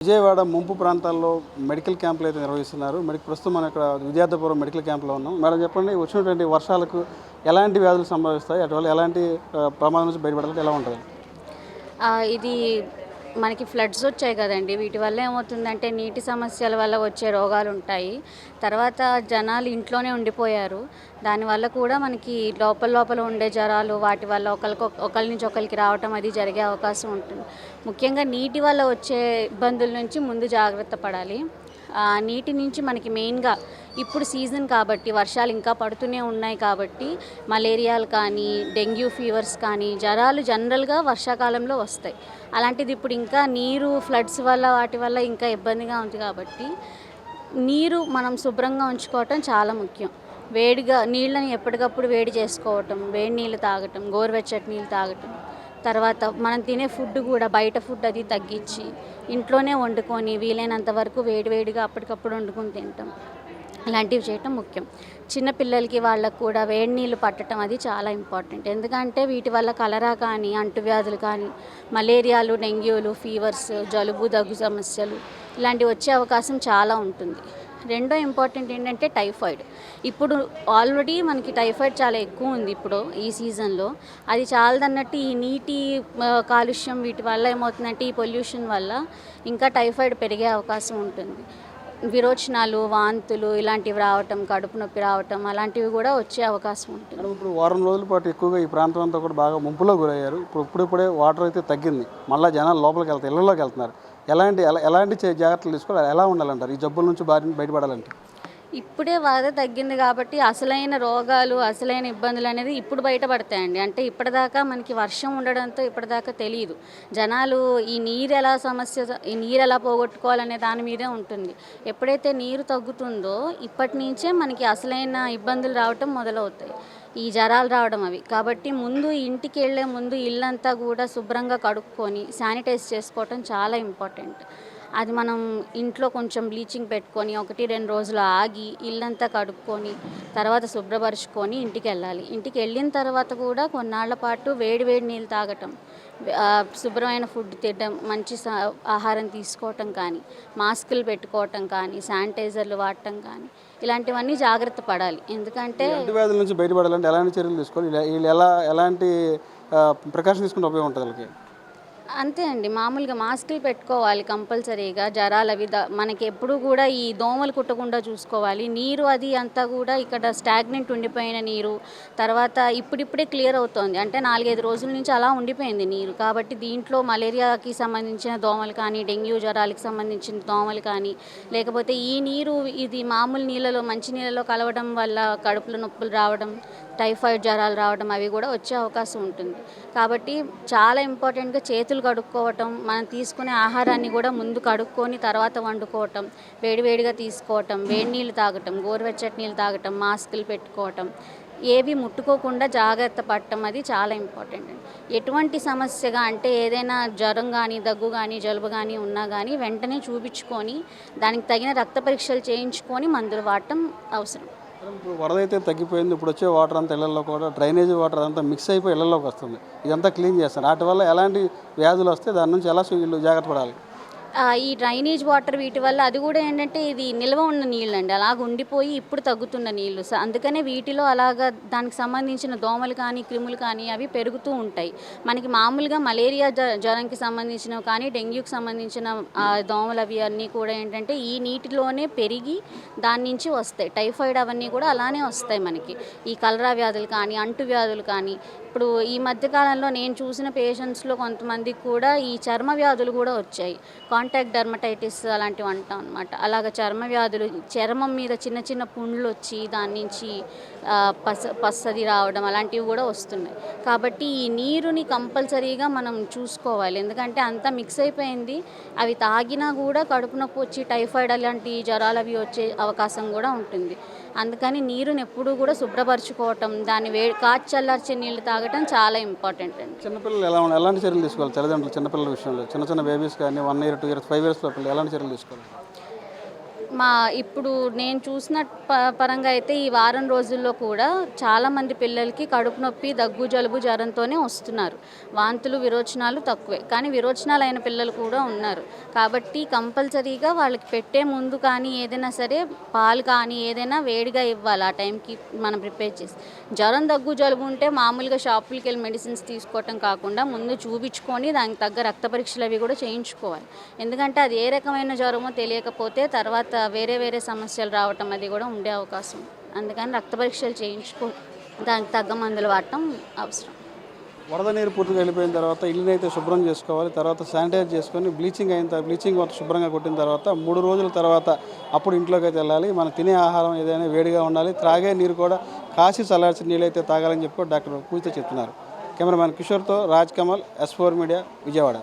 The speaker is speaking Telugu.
విజయవాడ ముంపు ప్రాంతాల్లో మెడికల్ క్యాంపులు అయితే నిర్వహిస్తున్నారు. ప్రస్తుతం మనం ఇక్కడ విద్యార్థిపురం మెడికల్ క్యాంప్లో ఉన్నాం. మేడం చెప్పండి, వచ్చినటువంటి వర్షాలకు ఎలాంటి వ్యాధులు సంభవిస్తాయి, అటువల్ల ఎలాంటి ప్రమాదం నుంచి బయటపడాలంటే ఎలా ఉంటుంది? ఇది మనకి ఫ్లడ్స్ వచ్చాయి కదండి. వీటి వల్ల ఏమవుతుందంటే నీటి సమస్యల వల్ల వచ్చే రోగాలు ఉంటాయి. తర్వాత జనాలు ఇంట్లోనే ఉండిపోయారు. దానివల్ల కూడా మనకి లోపల ఉండే జ్వరాలు వాటి వల్ల ఒకరి నుంచి ఒకరికి రావటం అది జరిగే అవకాశం ఉంటుంది. ముఖ్యంగా నీటి వల్ల వచ్చే ఇబ్బందుల నుంచి ముందు జాగ్రత్త పడాలి. నీటి నుంచి మనకి మెయిన్గా ఇప్పుడు సీజన్ కాబట్టి వర్షాలు ఇంకా పడుతూనే ఉన్నాయి కాబట్టి మలేరియాలు కానీ డెంగ్యూ ఫీవర్స్ కానీ జ్వరాలు జనరల్గా వర్షాకాలంలో వస్తాయి. అలాంటిది ఇప్పుడు ఇంకా నీరు ఫ్లడ్స్ వల్ల వాటి వల్ల ఇంకా ఇబ్బందిగా ఉంది కాబట్టి నీరు మనం శుభ్రంగా ఉంచుకోవటం చాలా ముఖ్యం. వేడిగా నీళ్ళని ఎప్పటికప్పుడు వేడి చేసుకోవటం, వేడి నీళ్ళు తాగటం, గోరువెచ్చటి నీళ్ళు తాగటం. తర్వాత మనం తినే ఫుడ్ కూడా బయట ఫుడ్ అది తగ్గించి ఇంట్లోనే వండుకొని వీలైనంత వరకు వేడివేడిగా అప్పటికప్పుడు వండుకొని తింటాం. ఇలాంటివి చేయటం ముఖ్యం. చిన్నపిల్లలకి వాళ్ళకు కూడా వేడి నీళ్ళు పట్టడం అది చాలా ఇంపార్టెంట్. ఎందుకంటే వీటి వల్ల కలరా కానీ అంటువ్యాధులు కానీ మలేరియాలు డెంగ్యూలు ఫీవర్స్ జలుబు దగ్గు సమస్యలు ఇలాంటివి వచ్చే అవకాశం చాలా ఉంటుంది. రెండో ఇంపార్టెంట్ ఏంటంటే టైఫాయిడ్. ఇప్పుడు ఆల్రెడీ మనకి టైఫాయిడ్ చాలా ఎక్కువ ఉంది ఇప్పుడు ఈ సీజన్లో. అది చాలదన్నట్టు ఈ నీటి కాలుష్యం వీటి వల్ల ఏమవుతుందంటే ఈ పొల్యూషన్ వల్ల ఇంకా టైఫాయిడ్ పెరిగే అవకాశం ఉంటుంది. విరోచనాలు వాంతులు ఇలాంటివి రావటం, కడుపు నొప్పి రావటం అలాంటివి కూడా వచ్చే అవకాశం ఉంటుంది. ఇప్పుడు వారం రోజుల పాటు ఎక్కువగా ఈ ప్రాంతం అంతా కూడా బాగా ముంపులో గురయ్యారు. ఇప్పుడిప్పుడే వాటర్ అయితే తగ్గింది, మళ్ళీ జనాలు లోపలికి వెళ్తారు, ఇళ్లలోకి వెళ్తున్నారు. ఎలాంటి జాగ్రత్తలు తీసుకోవాలి, ఎలా ఉండాలంటారు ఈ జబ్బుల నుంచి బయటపడాలంటే? ఇప్పుడే బాధ తగ్గింది కాబట్టి అసలైన రోగాలు అసలైన ఇబ్బందులు అనేది ఇప్పుడు బయటపడతాయండి. అంటే ఇప్పటిదాకా మనకి వర్షం ఉండడంతో ఇప్పటిదాకా తెలియదు. జనాలు ఈ నీరు ఎలా పోగొట్టుకోవాలనే దాని మీదే ఉంటుంది. ఎప్పుడైతే నీరు తగ్గుతుందో ఇప్పటి నుంచే మనకి అసలైన ఇబ్బందులు రావటం మొదలవుతాయి, ఈ జ్వరాలు రావడం అవి. కాబట్టి ముందు ఇంటికి వెళ్ళే ముందు ఇల్లంతా కూడా శుభ్రంగా కడుక్కొని శానిటైజ్ చేసుకోవటం చాలా ఇంపార్టెంట్. అది మనం ఇంట్లో కొంచెం బ్లీచింగ్ పెట్టుకొని 1-2 రోజులు ఆగి ఇల్లంతా కడుక్కొని తర్వాత శుభ్రపరుచుకొని ఇంటికి వెళ్ళాలి. ఇంటికి వెళ్ళిన తర్వాత కూడా కొన్నాళ్ల పాటు వేడి నీళ్ళు తాగటం, శుభ్రమైన ఫుడ్ తినడం, మంచి ఆహారం తీసుకోవటం కానీ, మాస్కులు పెట్టుకోవటం కానీ, శానిటైజర్లు వాడటం కానీ ఇలాంటివన్నీ జాగ్రత్త పడాలి. ఎందుకంటే అంటువ్యాధుల నుంచి బయటపడాలంటే ఎలాంటి చర్యలు తీసుకోవాలి, వీళ్ళు ఎలాంటి ప్రికాషన్ తీసుకుంటే ఉపయోగం ఉంటుంది వాళ్ళకి? అంతే అండి, మామూలుగా మాస్కులు పెట్టుకోవాలి కంపల్సరీగా. జ్వరాలు అవి మనకి ఎప్పుడు కూడా ఈ దోమలు కుట్టకుండా చూసుకోవాలి. నీరు అది అంతా కూడా ఇక్కడ స్టాగ్నెంట్ ఉండిపోయిన నీరు తర్వాత ఇప్పుడిప్పుడే క్లియర్ అవుతోంది. అంటే 4-5 రోజుల నుంచి అలా ఉండిపోయింది నీరు. కాబట్టి దీంట్లో మలేరియాకి సంబంధించిన దోమలు కానీ డెంగ్యూ జ్వరాలకి సంబంధించిన దోమలు కానీ లేకపోతే ఈ నీరు ఇది మామూలు నీళ్ళలో మంచి నీళ్ళలో కలవడం వల్ల కడుపులో నొప్పులు రావడం, టైఫాయిడ్ జ్వరాలు రావడం అవి కూడా వచ్చే అవకాశం ఉంటుంది. కాబట్టి చాలా ఇంపార్టెంట్గా చేతులు కడుక్కోవటం, మనం తీసుకునే ఆహారాన్ని కూడా ముందు కడుక్కొని తర్వాత వండుకోవటం, వేడివేడిగా తీసుకోవటం, వేడి నీళ్ళు తాగటం, గోరువెచ్చటి నీళ్ళు తాగటం, మాస్కులు పెట్టుకోవటం, ఏవి ముట్టుకోకుండా జాగ్రత్త పడటం అది చాలా ఇంపార్టెంట్ అండి. ఎటువంటి సమస్యగా అంటే ఏదైనా జ్వరం కానీ దగ్గు కానీ జలుబు కానీ ఉన్నా కానీ వెంటనే చూపించుకొని దానికి తగిన రక్త పరీక్షలు చేయించుకొని మందులు వాడటం అవసరం. ఇప్పుడు వరద అయితే తగ్గిపోయింది. ఇప్పుడు వచ్చే వాటర్ అంతా ఇళ్లలో కూడా డ్రైనేజ్ వాటర్ అంతా మిక్స్ అయిపోయి ఇళ్లలోకి వస్తుంది. ఇదంతా క్లీన్ చేస్తారు. వాటి వల్ల ఎలాంటి వ్యాధులు వస్తే దాని నుంచి ఎలా వీళ్ళు జాగ్రత్త పడాలి? ఈ డ్రైనేజ్ వాటర్ వీటి వల్ల అది కూడా ఏంటంటే ఇది నిల్వ ఉన్న నీళ్ళు అండి, అలాగ ఉండిపోయి ఇప్పుడు తగ్గుతున్న నీళ్ళు. అందుకనే వీటిలో అలాగా దానికి సంబంధించిన దోమలు కానీ క్రిములు కానీ అవి పెరుగుతూ ఉంటాయి. మనకి మామూలుగా మలేరియా జ్వరంకి సంబంధించినవి కానీ డెంగ్యూకి సంబంధించిన దోమలు అవి అన్నీ కూడా ఏంటంటే ఈ నీటిలోనే పెరిగి దాని నుంచి వస్తాయి. టైఫాయిడ్ అవన్నీ కూడా అలానే వస్తాయి మనకి. ఈ కలరా వ్యాధులు కానీ అంటువ్యాధులు కానీ ఇప్పుడు ఈ మధ్యకాలంలో నేను చూసిన పేషెంట్స్లో కొంతమందికి కూడా ఈ చర్మ వ్యాధులు కూడా వచ్చాయి. కాంటాక్ట్ డర్మటైటిస్ అలాంటివి అంటాం అనమాట. అలాగ చర్మ వ్యాధులు, చర్మం మీద చిన్న చిన్న పుండ్లు వచ్చి దాని నుంచి పస్సది రావడం అలాంటివి కూడా వస్తున్నాయి. కాబట్టి ఈ నీరుని కంపల్సరీగా మనం చూసుకోవాలి. ఎందుకంటే అంతా మిక్స్ అయిపోయింది. అవి తాగినా కూడా కడుపు నొప్పి వచ్చి టైఫాయిడ్ అలాంటి జ్వరాలు అవి వచ్చే అవకాశం కూడా ఉంటుంది. అందుకని నీరుని ఎప్పుడూ కూడా శుభ్రపరచుకోవటం, దాన్ని కాచి చల్లార్చే నీళ్ళు తాగటం చాలా ఇంపార్టెంట్ అండి. చిన్నపిల్లలు ఎలాంటి చర్యలు తీసుకోవాలి? తల్లిదండ్రులు చిన్నపిల్లల విషయంలో చిన్న బేబీస్ కానీ 1 year 2 years 5 years పిల్లలు ఎలాంటి చర్యలు తీసుకోవాలి? ఇప్పుడు నేను చూసిన పరంగా అయితే ఈ వారం రోజుల్లో కూడా చాలామంది పిల్లలకి కడుపు నొప్పి, దగ్గు, జలుబు, జ్వరంతోనే వస్తున్నారు. వాంతులు, విరోచనాలు తక్కువే, కానీ విరోచనాలు అయిన పిల్లలు కూడా ఉన్నారు. కాబట్టి కంపల్సరీగా వాళ్ళకి పెట్టే ముందు కానీ ఏదైనా సరే పాలు కానీ ఏదైనా వేడిగా ఇవ్వాలి ఆ టైంకి మనం ప్రిపేర్ చేసి. జ్వరం, దగ్గు, జలుబు ఉంటే మామూలుగా షాపులకి వెళ్ళి మెడిసిన్స్ తీసుకోవటం కాకుండా ముందు చూపించుకొని దానికి తగ్గ రక్త పరీక్షలు అవి కూడా చేయించుకోవాలి. ఎందుకంటే అది ఏ రకమైన జ్వరమో తెలియకపోతే తర్వాత వేరే వేరే సమస్యలు రావటం అది కూడా ఉండే అవకాశం. అందుకని రక్త పరీక్షలు చేయించుకో, దానికి తగ్గ మందులు వాడటం అవసరం. వరద నీరు పూర్తిగా వెళ్ళిపోయిన తర్వాత ఇల్లుని అయితే శుభ్రం చేసుకోవాలి. తర్వాత శానిటైజ్ చేసుకొని బ్లీచింగ్ మొత్తం శుభ్రంగా కొట్టిన తర్వాత 3 రోజుల తర్వాత అప్పుడు ఇంట్లోకి అయితే వెళ్ళాలి. మనం తినే ఆహారం ఏదైనా వేడిగా ఉండాలి. త్రాగే నీరు కూడా కాసి చల్లార్చిన నీళ్ళు అయితే తాగాలని చెప్పి డాక్టర్ పూజతో చెప్తున్నారు. కెమెరామ్యాన్ కిషోర్తో రాజ్ కమల్, S4 మీడియా, విజయవాడ.